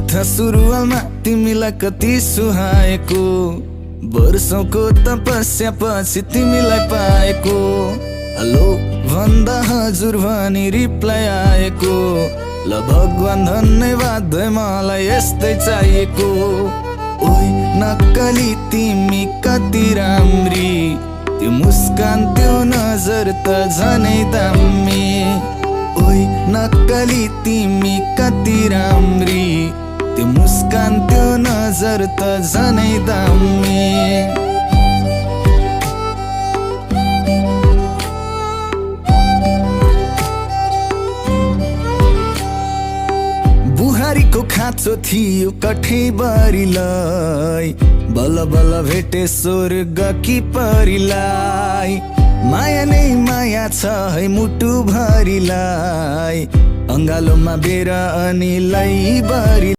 चतुर्थ सुरुवालमा तिमीलाई कति सुहाएको, वर्षौंको तपस्या पछि तिमीलाई पाएको। हेलो भन्दा हजुर भनी रिप्लाई आएको, ल भगवान धन्यवाद मलाई यस्तै चाहिएको। ओइ नक्कली तिमी कति राम्री, त्यो मुस्कान त्यो नजर त झनै दामी। ओइ नक्कली तिमी कति राम्री, त्यो मुस्कान त्यो नजर त झनै दामी। बुहारीको खाँचो थियो कठैबरीलाई, बल्ल बल्ल भेटे स्वर्ग कि परिलाई। माया नै माया छ है मुटु भरिलाई, अङ्गालोमा बेर अनि लैबरी।